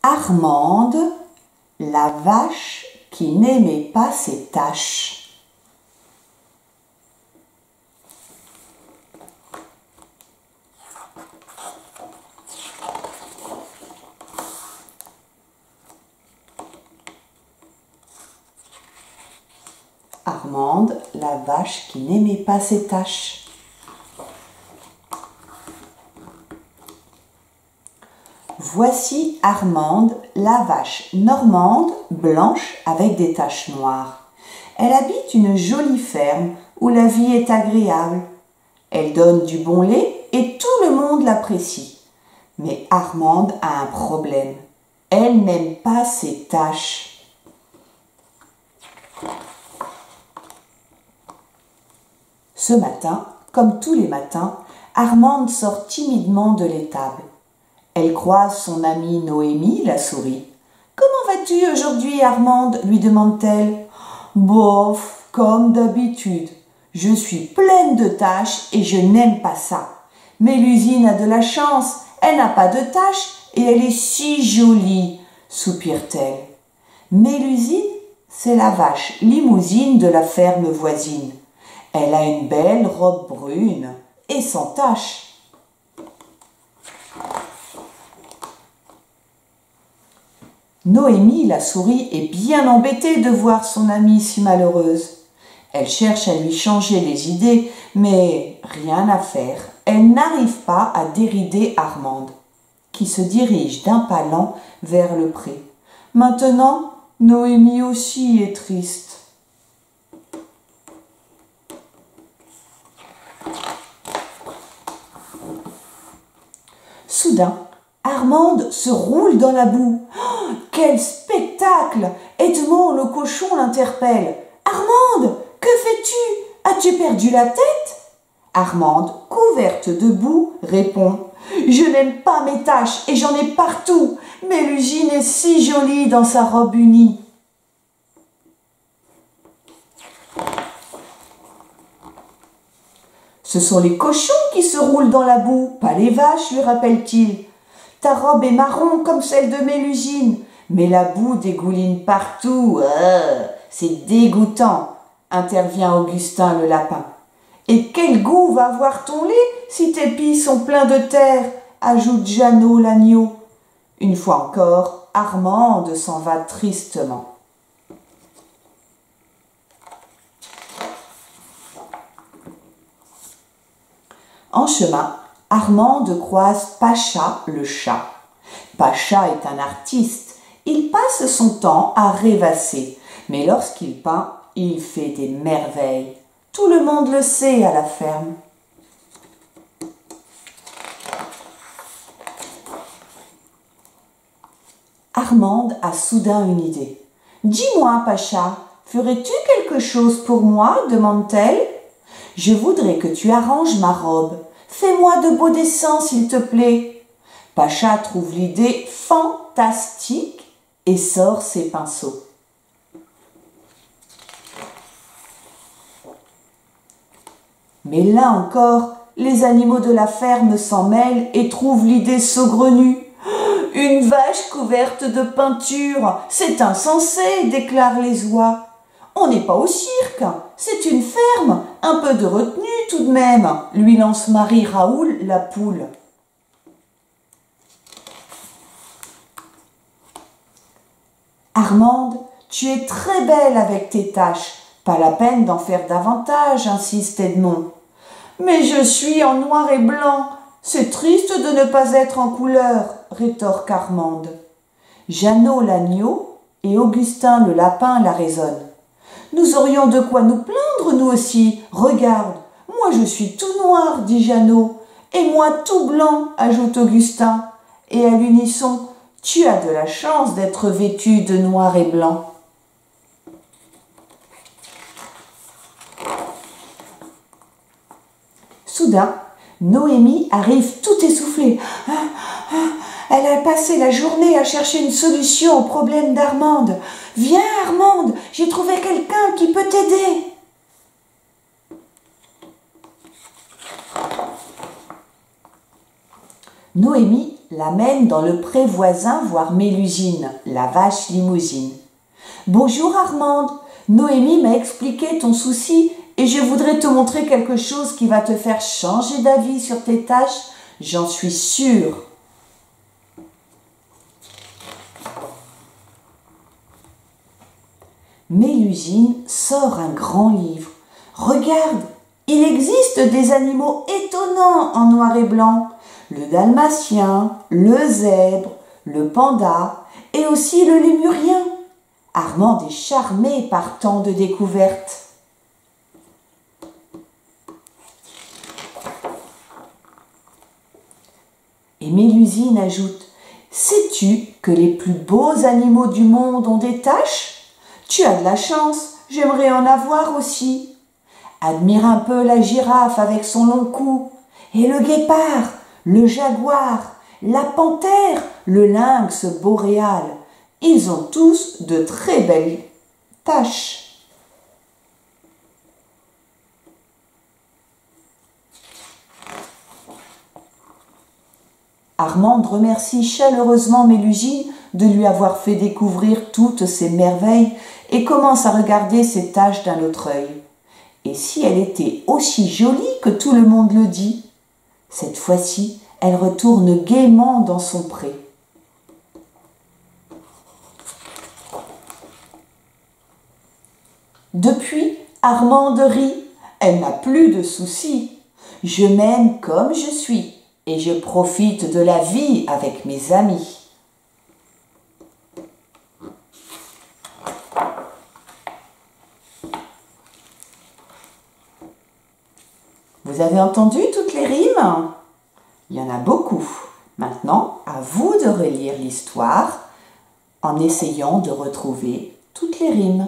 Armande, la vache qui n'aimait pas ses tâches. Armande, la vache qui n'aimait pas ses tâches. Voici Armande, la vache normande, blanche avec des taches noires. Elle habite une jolie ferme où la vie est agréable. Elle donne du bon lait et tout le monde l'apprécie. Mais Armande a un problème. Elle n'aime pas ses taches. Ce matin, comme tous les matins, Armande sort timidement de l'étable. Elle croise son amie Noémie, la souris. « Comment vas-tu aujourd'hui, Armande ?» lui demande-t-elle. « Bof, comme d'habitude. Je suis pleine de taches et je n'aime pas ça. Mélusine a de la chance, elle n'a pas de taches et elle est si jolie, soupire-t-elle. Mélusine, c'est la vache limousine de la ferme voisine. Elle a une belle robe brune et sans taches. Noémie, la souris, est bien embêtée de voir son amie si malheureuse. Elle cherche à lui changer les idées, mais rien à faire. Elle n'arrive pas à dérider Armande, qui se dirige d'un pas lent vers le pré. Maintenant, Noémie aussi est triste. Soudain, Armande se roule dans la boue. Oh, quel spectacle! Edmond le cochon l'interpelle. « Armande, que fais-tu? As-tu perdu la tête ?» Armande, couverte de boue, répond. « Je n'aime pas mes taches et j'en ai partout. Mélusine est si jolie dans sa robe unie. » Ce sont les cochons qui se roulent dans la boue, pas les vaches, lui rappelle-t-il. Ta robe est marron comme celle de Mélusine, mais la boue dégouline partout. C'est dégoûtant, intervient Augustin le lapin. Et quel goût va avoir ton lait si tes pieds sont pleins de terre, ajoute Jeannot l'agneau. Une fois encore, Armande s'en va tristement. En chemin, Armande croise Pacha le chat. Pacha est un artiste. Il passe son temps à rêvasser. Mais lorsqu'il peint, il fait des merveilles. Tout le monde le sait à la ferme. Armande a soudain une idée. « Dis-moi, Pacha, ferais-tu quelque chose pour moi ?» demande-t-elle. « Je voudrais que tu arranges ma robe. Fais-moi de beaux dessins, s'il te plaît. » Pacha trouve l'idée fantastique et sort ses pinceaux. Mais là encore, les animaux de la ferme s'en mêlent et trouvent l'idée saugrenue. « Une vache couverte de peinture, c'est insensé !» déclarent les oies. « On n'est pas au cirque, c'est une ferme, un peu de retenue tout de même !» lui lance Marie Raoul la poule. « Armande, tu es très belle avec tes taches, pas la peine d'en faire davantage, insiste Edmond. Mais je suis en noir et blanc, c'est triste de ne pas être en couleur, rétorque Armande. Jeannot l'agneau et Augustin le lapin la raisonnent. Nous aurions de quoi nous plaindre, nous aussi. Regarde, moi je suis tout noir, dit Jeannot, et moi tout blanc, ajoute Augustin. Et à l'unisson, tu as de la chance d'être vêtu de noir et blanc. Soudain, Noémie arrive tout essoufflée. Elle a passé la journée à chercher une solution au problème d'Armande. « Viens, Armande, j'ai trouvé quelqu'un qui peut t'aider. » Noémie l'amène dans le pré voisin voir Mélusine, la vache limousine. « Bonjour Armande, Noémie m'a expliqué ton souci et je voudrais te montrer quelque chose qui va te faire changer d'avis sur tes tâches, j'en suis sûre. » Mélusine sort un grand livre. « Regarde, il existe des animaux étonnants en noir et blanc. Le dalmatien, le zèbre, le panda et aussi le lémurien. » Armande est charmée par tant de découvertes. Et Mélusine ajoute « Sais-tu que les plus beaux animaux du monde ont des taches ? Tu as de la chance, j'aimerais en avoir aussi. Admire un peu la girafe avec son long cou, et le guépard, le jaguar, la panthère, le lynx boréal. Ils ont tous de très belles taches. » Armande remercie chaleureusement Mélusine de lui avoir fait découvrir toutes ces merveilles et commence à regarder ses taches d'un autre œil. Et si elle était aussi jolie que tout le monde le dit? Cette fois-ci, elle retourne gaiement dans son pré. Depuis, Armande rit. Elle n'a plus de soucis. Je m'aime comme je suis et je profite de la vie avec mes amis. Vous avez entendu toutes les rimes? Il y en a beaucoup. Maintenant, à vous de relire l'histoire en essayant de retrouver toutes les rimes.